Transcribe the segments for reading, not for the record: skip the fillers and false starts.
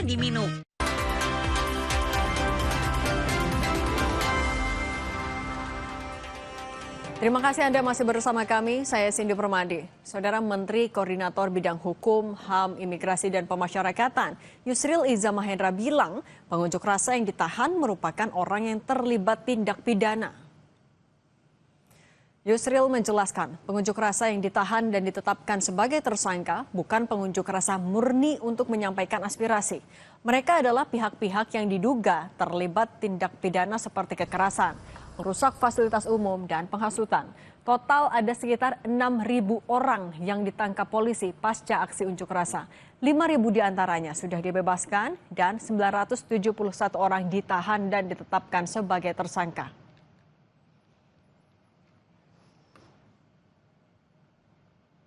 diminum. Terima kasih Anda masih bersama kami, saya Cindy Permadi. Saudara Menteri Koordinator Bidang Hukum, HAM, Imigrasi dan Pemasyarakatan, Yusril Iza Mahendra bilang pengunjuk rasa yang ditahan merupakan orang yang terlibat tindak pidana. Yusril menjelaskan pengunjuk rasa yang ditahan dan ditetapkan sebagai tersangka bukan pengunjuk rasa murni untuk menyampaikan aspirasi. Mereka adalah pihak-pihak yang diduga terlibat tindak pidana seperti kekerasan, merusak fasilitas umum, dan penghasutan. Total ada sekitar 6.000 orang yang ditangkap polisi pasca aksi unjuk rasa. 5.000 diantaranya sudah dibebaskan dan 971 orang ditahan dan ditetapkan sebagai tersangka.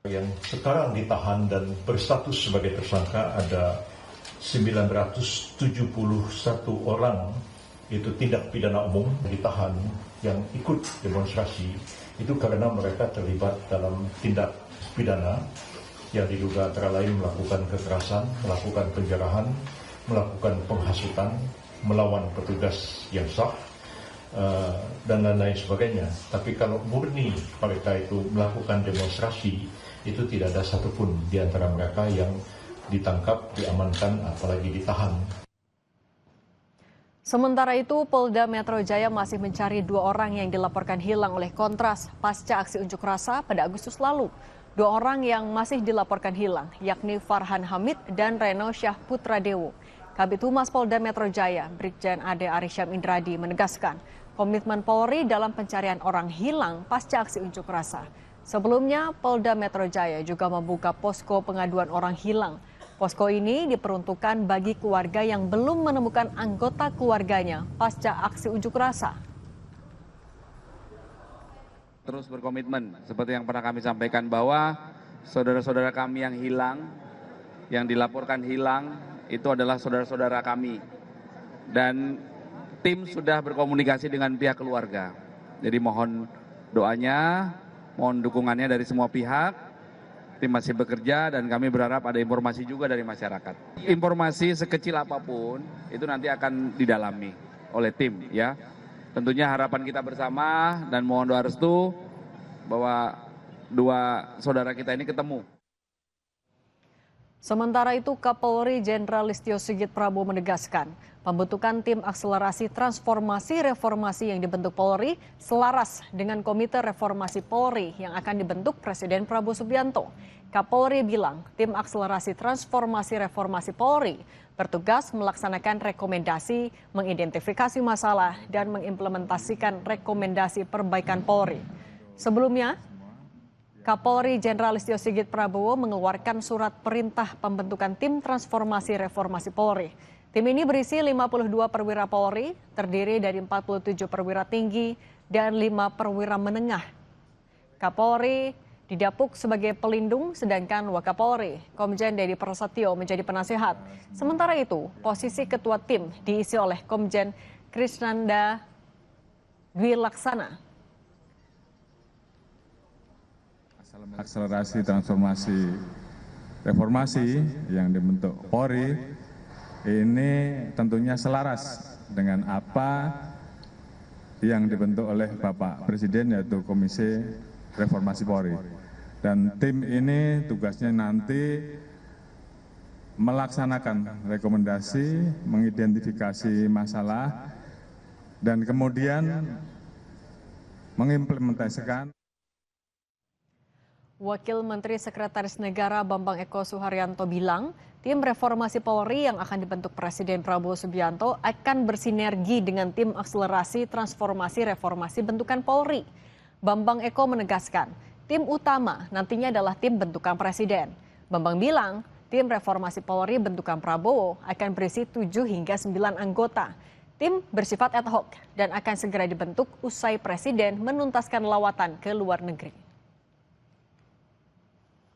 Yang sekarang ditahan dan berstatus sebagai tersangka ada 971 orang. Itu tindak pidana umum ditahan yang ikut demonstrasi itu karena mereka terlibat dalam tindak pidana yang diduga antara lain melakukan kekerasan, melakukan penjarahan, melakukan penghasutan, melawan petugas yang sah, dan lain-lain sebagainya. Tapi kalau murni mereka itu melakukan demonstrasi, itu tidak ada satupun di antara mereka yang ditangkap, diamankan, apalagi ditahan. Sementara itu, Polda Metro Jaya masih mencari 2 orang yang dilaporkan hilang oleh Kontras pasca aksi unjuk rasa pada Agustus lalu. 2 orang yang masih dilaporkan hilang, yakni Farhan Hamid dan Reno Syah Putradewo. Kabid Humas Polda Metro Jaya, Brigjen Ade Arysyam Indradi menegaskan komitmen Polri dalam pencarian orang hilang pasca aksi unjuk rasa. Sebelumnya, Polda Metro Jaya juga membuka posko pengaduan orang hilang. Posko ini diperuntukkan bagi keluarga yang belum menemukan anggota keluarganya pasca aksi unjuk rasa. Terus berkomitmen, seperti yang pernah kami sampaikan bahwa saudara-saudara kami yang hilang, yang dilaporkan hilang, itu adalah saudara-saudara kami. Dan tim sudah berkomunikasi dengan pihak keluarga. Jadi mohon doanya, mohon dukungannya dari semua pihak. Tim masih bekerja dan kami berharap ada informasi juga dari masyarakat. Informasi sekecil apapun itu nanti akan didalami oleh tim ya. Tentunya harapan kita bersama dan mohon doa restu bahwa 2 saudara kita ini ketemu. Sementara itu, Kapolri Jenderal Listio Sigit Prabowo menegaskan pembentukan tim akselerasi transformasi reformasi yang dibentuk Polri selaras dengan Komite Reformasi Polri yang akan dibentuk Presiden Prabowo Subianto. Kapolri bilang tim akselerasi transformasi reformasi Polri bertugas melaksanakan rekomendasi, mengidentifikasi masalah, dan mengimplementasikan rekomendasi perbaikan Polri. Sebelumnya, Kapolri Jenderal Listio Sigit Prabowo mengeluarkan surat perintah pembentukan tim transformasi reformasi Polri. Tim ini berisi 52 perwira Polri, terdiri dari 47 perwira tinggi dan 5 perwira menengah. Kapolri didapuk sebagai pelindung, sedangkan Wakapolri, Komjen Dedi Prasetyo menjadi penasehat. Sementara itu, posisi ketua tim diisi oleh Komjen Krisnanda Dwi Laksana. Akselerasi transformasi reformasi yang dibentuk Polri ini tentunya selaras dengan apa yang dibentuk oleh Bapak Presiden, yaitu Komisi Reformasi Polri. Dan tim ini tugasnya nanti melaksanakan rekomendasi, mengidentifikasi masalah, dan kemudian mengimplementasikan. Wakil Menteri Sekretaris Negara Bambang Eko Suharyanto bilang, tim reformasi Polri yang akan dibentuk Presiden Prabowo Subianto akan bersinergi dengan tim akselerasi transformasi reformasi bentukan Polri. Bambang Eko menegaskan, tim utama nantinya adalah tim bentukan Presiden. Bambang bilang, tim reformasi Polri bentukan Prabowo akan berisi 7 hingga 9 anggota. Tim bersifat ad hoc dan akan segera dibentuk usai Presiden menuntaskan lawatan ke luar negeri.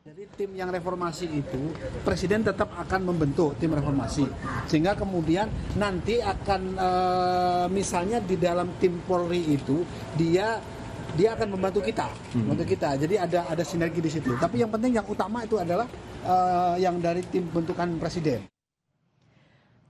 Jadi tim yang reformasi itu Presiden tetap akan membentuk tim reformasi, sehingga kemudian nanti akan misalnya di dalam tim Polri itu dia akan membantu kita, Jadi ada sinergi di situ. Tapi yang penting yang utama itu adalah yang dari tim bentukan Presiden.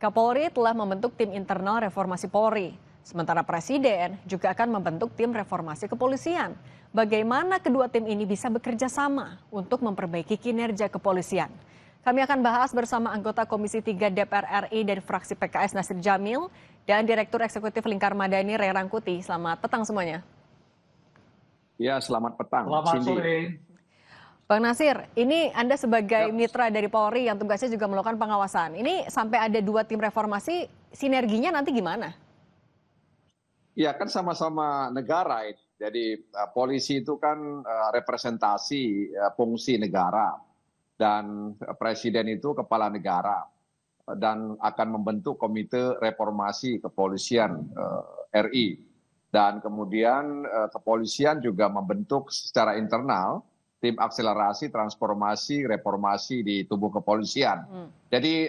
Kapolri telah membentuk tim internal reformasi Polri. Sementara Presiden juga akan membentuk tim reformasi kepolisian. Bagaimana kedua tim ini bisa bekerja sama untuk memperbaiki kinerja kepolisian? Kami akan bahas bersama anggota Komisi 3 DPR RI dari fraksi PKS Nasir Jamil dan Direktur Eksekutif Lingkar Madani Ray Rangkuti. Selamat petang semuanya. Ya, selamat petang. Selamat Cindy. sore. Bang Nasir, ini Anda sebagai mitra dari Polri yang tugasnya juga melakukan pengawasan. Ini sampai ada 2 tim reformasi, sinerginya nanti gimana? Ya, kan sama-sama negara. Jadi polisi itu kan representasi fungsi negara. Dan presiden itu kepala negara. Dan akan membentuk komite reformasi kepolisian RI. Dan kemudian kepolisian juga membentuk secara internal tim akselerasi transformasi reformasi di tubuh kepolisian. Jadi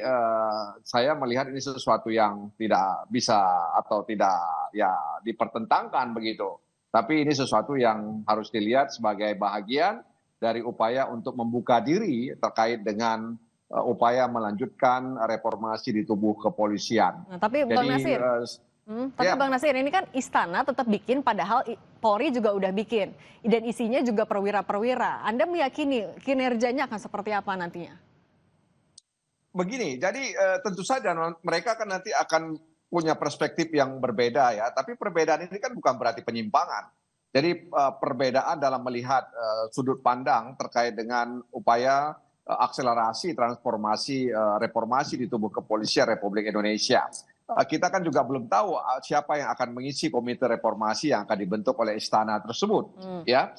saya melihat ini sesuatu yang tidak bisa atau tidak ya dipertentangkan begitu. Tapi ini sesuatu yang harus dilihat sebagai bahagian dari upaya untuk membuka diri terkait dengan upaya melanjutkan reformasi di tubuh kepolisian. Nah, tapi Bang Nasir, Bang Nasir, ini kan istana tetap bikin, padahal Polri juga udah bikin. Dan isinya juga perwira-perwira. Anda meyakini kinerjanya akan seperti apa nantinya? Begini, jadi tentu saja mereka kan nanti akan punya perspektif yang berbeda ya. Tapi perbedaan ini kan bukan berarti penyimpangan. Jadi perbedaan dalam melihat sudut pandang terkait dengan upaya akselerasi transformasi reformasi di tubuh kepolisian Republik Indonesia. Kita kan juga belum tahu siapa yang akan mengisi komite reformasi yang akan dibentuk oleh istana tersebut. Ya,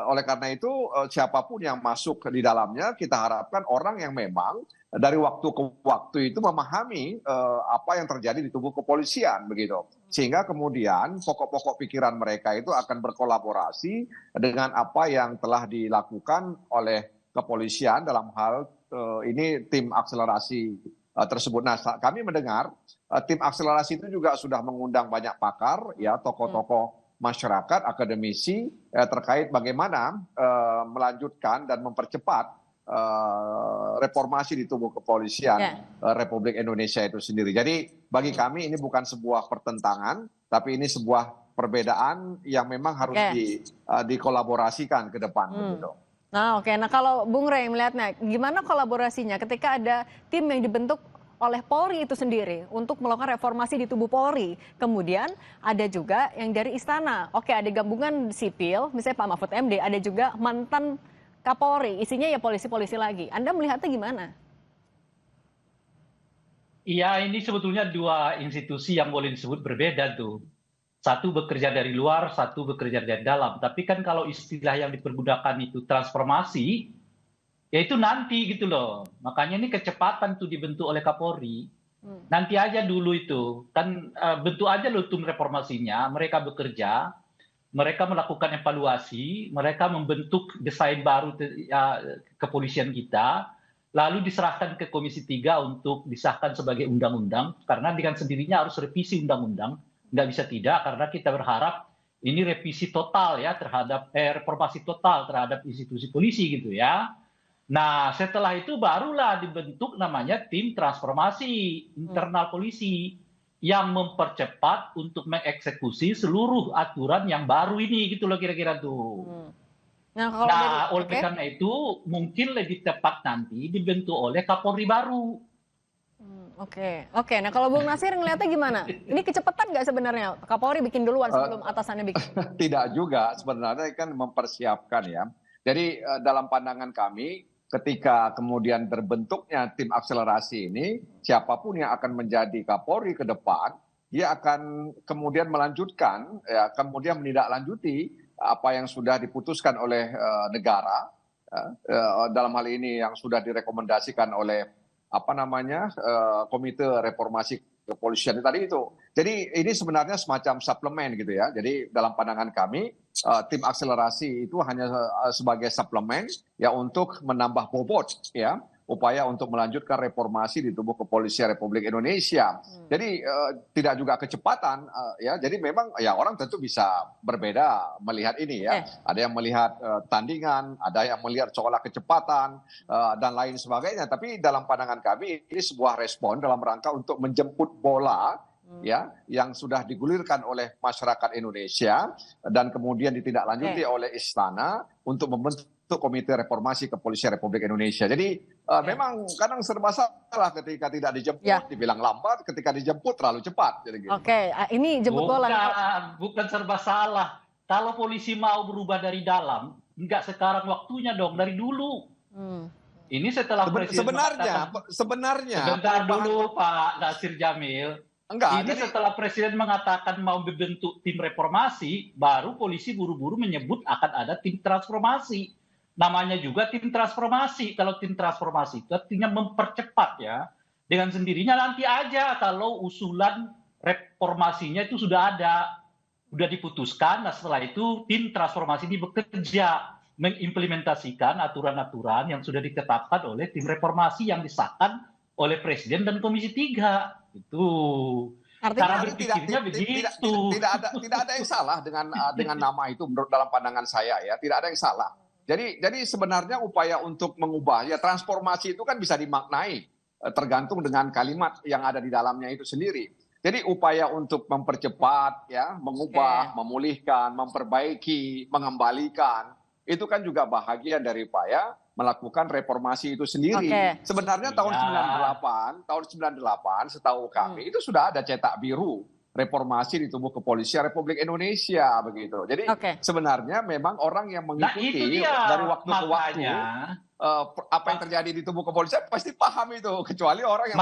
oleh karena itu siapapun yang masuk di dalamnya kita harapkan orang yang memang dari waktu ke waktu itu memahami apa yang terjadi di tubuh kepolisian begitu. Sehingga kemudian pokok-pokok pikiran mereka itu akan berkolaborasi dengan apa yang telah dilakukan oleh kepolisian dalam hal ini tim akselerasi tersebut. Nah, kami mendengar tim akselerasi itu juga sudah mengundang banyak pakar, ya tokoh-tokoh masyarakat, akademisi terkait bagaimana melanjutkan dan mempercepat reformasi di tubuh kepolisian Republik Indonesia itu sendiri. Jadi bagi kami ini bukan sebuah pertentangan, tapi ini sebuah perbedaan yang memang harus dikolaborasikan ke depan. Begitu. Nah nah kalau Bung Ray melihatnya, gimana kolaborasinya ketika ada tim yang dibentuk oleh Polri itu sendiri untuk melakukan reformasi di tubuh Polri. Kemudian ada juga yang dari istana. Oke, ada gabungan sipil, misalnya Pak Mahfud MD, ada juga mantan Kapolri, isinya ya polisi-polisi lagi. Anda melihatnya gimana? Iya, ini sebetulnya 2 institusi yang boleh disebut berbeda tuh. Satu bekerja dari luar, satu bekerja dari dalam. Tapi kan kalau istilah yang dipergunakan itu transformasi, ya itu nanti gitu loh. Makanya ini kecepatan tuh dibentuk oleh Kapolri. Nanti aja dulu itu. Kan bentuk aja loh tim reformasinya, mereka bekerja, mereka melakukan evaluasi, mereka membentuk desain baru kepolisian kita, lalu diserahkan ke Komisi 3 untuk disahkan sebagai undang-undang, karena dengan sendirinya harus revisi undang-undang. Nggak bisa tidak, karena kita berharap ini revisi total ya terhadap reformasi total terhadap institusi polisi gitu ya. Nah setelah itu barulah dibentuk namanya tim transformasi internal polisi yang mempercepat untuk mengeksekusi seluruh aturan yang baru ini gitu loh kira-kira tuh. Nah, oleh karena itu mungkin lebih tepat nanti dibentuk oleh Kapolri baru. Oke. Nah kalau Bung Nasir ngeliatnya gimana? Ini kecepatan nggak sebenarnya? Kapolri bikin duluan sebelum atasannya bikin? Tidak juga, sebenarnya kan mempersiapkan ya. Jadi dalam pandangan kami, ketika kemudian terbentuknya tim akselerasi ini, siapapun yang akan menjadi Kapolri ke depan, dia akan kemudian melanjutkan, ya, kemudian menindaklanjuti apa yang sudah diputuskan oleh negara, dalam hal ini yang sudah direkomendasikan oleh komite reformasi kepolisian tadi itu. Jadi ini sebenarnya semacam suplemen gitu ya. Jadi dalam pandangan kami tim akselerasi itu hanya sebagai suplemen ya untuk menambah bobot ya upaya untuk melanjutkan reformasi di tubuh kepolisian Republik Indonesia. Jadi tidak juga kecepatan ya. Jadi memang ya orang tentu bisa berbeda melihat ini ya. Ada yang melihat tandingan, ada yang melihat seolah kecepatan dan lain sebagainya. Tapi dalam pandangan kami ini sebuah respon dalam rangka untuk menjemput bola ya yang sudah digulirkan oleh masyarakat Indonesia dan kemudian ditindaklanjuti oleh Istana untuk membentuk Komite Reformasi Kepolisian Republik Indonesia. Jadi memang kadang serba salah ketika tidak dijemput, dibilang lambat, ketika dijemput terlalu cepat. Jadi gitu. Ini jemput bola. Bukan serba salah. Kalau polisi mau berubah dari dalam, nggak sekarang waktunya dong, dari dulu. Ini setelah Presiden sebenarnya. Sebentar dulu Pak Nasir Jamil. Setelah Presiden mengatakan mau membentuk tim reformasi, baru polisi buru-buru menyebut akan ada tim transformasi. Namanya juga tim transformasi. Kalau tim transformasi itu artinya mempercepat ya. Dengan sendirinya nanti aja kalau usulan reformasinya itu sudah ada. Sudah diputuskan, nah setelah itu tim transformasi ini bekerja. Mengimplementasikan aturan-aturan yang sudah ditetapkan oleh tim reformasi yang disahkan oleh Presiden dan Komisi 3. Itu. Artinya tidak ada yang salah dengan nama itu menurut dalam pandangan saya ya. Tidak ada yang salah. Jadi sebenarnya upaya untuk mengubah ya transformasi itu kan bisa dimaknai tergantung dengan kalimat yang ada di dalamnya itu sendiri. Jadi upaya untuk mempercepat ya, mengubah, memulihkan, memperbaiki, mengembalikan itu kan juga bahagian dari upaya melakukan reformasi itu sendiri. Sebenarnya tahun 98 setahu kami itu sudah ada cetak biru reformasi di tubuh kepolisian Republik Indonesia begitu. Jadi sebenarnya memang orang yang mengikuti dari waktu ke waktu apa yang terjadi di tubuh kepolisian pasti paham itu, kecuali orang yang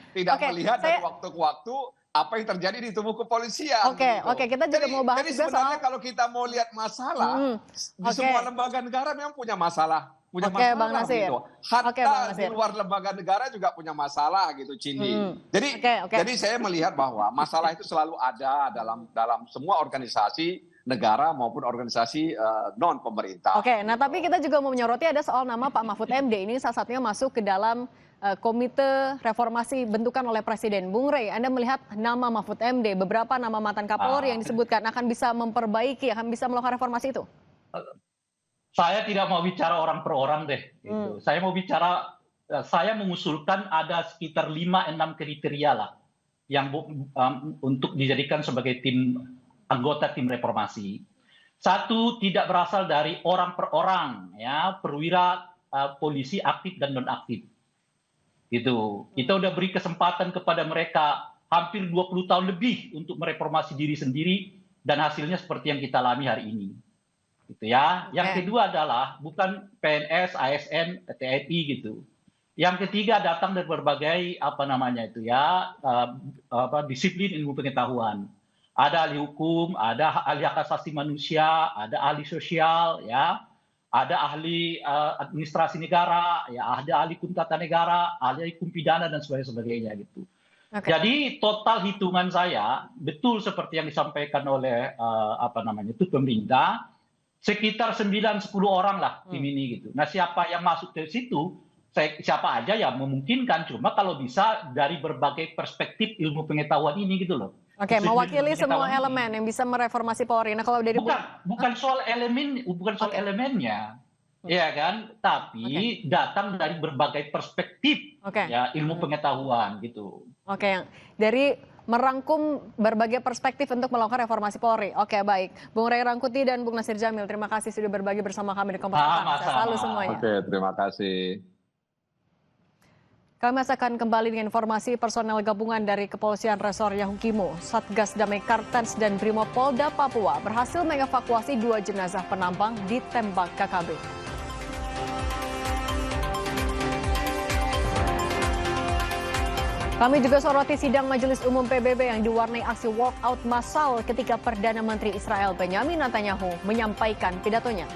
tidak melihat dari waktu ke waktu apa yang terjadi di tubuh kepolisian. Kita juga mau bahas jadi sebenarnya kalau kita mau lihat masalah di semua lembaga negara memang punya masalah. Bang Nasir. Gitu. Hatta di luar lembaga negara juga punya masalah gitu, Cindy. Jadi saya melihat bahwa masalah itu selalu ada dalam semua organisasi negara maupun organisasi non pemerintah. Nah tapi kita juga mau menyoroti ada soal nama Pak Mahfud MD. Ini salah satunya masuk ke dalam Komite Reformasi bentukan oleh Presiden. Bung Rey, Anda melihat nama Mahfud MD, beberapa nama mantan Kapolri yang disebutkan akan bisa memperbaiki, akan bisa melakukan reformasi itu? Saya tidak mau bicara orang per orang deh. Gitu. Saya mengusulkan ada sekitar 5-6 kriteria lah yang untuk dijadikan sebagai anggota tim reformasi. Satu, tidak berasal dari orang per orang, ya, perwira polisi aktif dan non aktif. Gitu. Kita udah beri kesempatan kepada mereka hampir 20 tahun lebih untuk mereformasi diri sendiri dan hasilnya seperti yang kita alami hari ini. Gitu ya. Yang kedua adalah bukan PNS, ASN, TNI gitu. Yang ketiga datang dari berbagai disiplin ilmu pengetahuan. Ada ahli hukum, ada ahli hak asasi manusia, ada ahli sosial, ya, ada ahli administrasi negara, ya, ada ahli hukum tata negara, ahli hukum pidana dan sebagainya gitu. Jadi total hitungan saya betul seperti yang disampaikan oleh pemerintah. Sekitar 9-10 orang lah tim ini gitu. Nah siapa yang masuk ke situ, siapa aja ya memungkinkan. Cuma kalau bisa dari berbagai perspektif ilmu pengetahuan ini gitu loh. Mewakili semua elemen yang bisa mereformasi Polri. Nah kalau dari bukan soal elemennya, ya kan? Tapi datang dari berbagai perspektif ya ilmu pengetahuan gitu. Dari merangkum berbagai perspektif untuk melakukan reformasi Polri. Baik. Bung Rey Rangkuti dan Bung Nasir Jamil, terima kasih sudah berbagi bersama kami di Kompas Petang. Selalu semuanya. Terima kasih. Kami akan kembali dengan informasi personel gabungan dari Kepolisian Resor Yahukimo, Satgas Damai Kartens dan Brimob Polda Papua berhasil mengevakuasi 2 jenazah penambang ditembak KKB. Kami juga soroti sidang Majelis Umum PBB yang diwarnai aksi walkout massal ketika Perdana Menteri Israel Benyamin Netanyahu menyampaikan pidatonya.